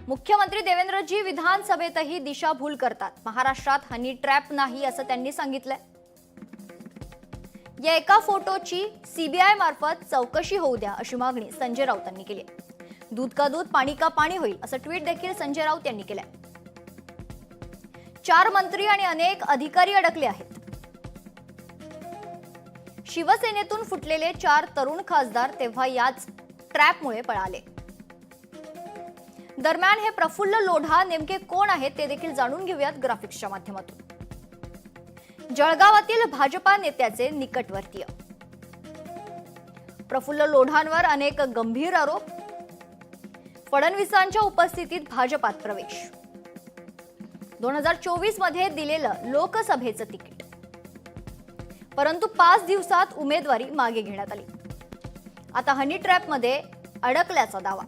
मुख्यमंत्री देवेंद्रजी विधानसभेतही दिशाभूल करतात। महाराष्ट्रात हनी ट्रॅप नाही असं त्यांनी सांगितलंय। या एका फोटोची सीबीआय मार्फत चौकशी होऊ द्या अशी मागणी संजय राऊतांनी केली आहे। दूध का दूध पाणी का पाणी होईल असं ट्विट देखील संजय राऊत यांनी केलंय। 4 मंत्री आणि अनेक अधिकारी अडकले आहेत। शिवसेनेतून फुटलेले 4 तरुण खासदार तेव्हा याच ट्रॅपमुळे पळाले। दरम्यान हे प्रफुल्ल लोढा नेमके कोण आहेत ते देखील जाणून घेऊयात ग्राफिक्सच्या माध्यमातून। जळगावातील भाजपा नेत्याचे निकटवर्तीय प्रफुल्ल लोढांवर अनेक गंभीर आरोप। फडणवीसांच्या उपस्थितीत भाजपात प्रवेश। 2024 मध्ये दिलेलं लोकसभेचं तिकीट, परंतु 5 दिवसात उमेदवारी मागे घेण्यात आली। आता हनी ट्रॅपमध्ये अडकल्याचा दावा।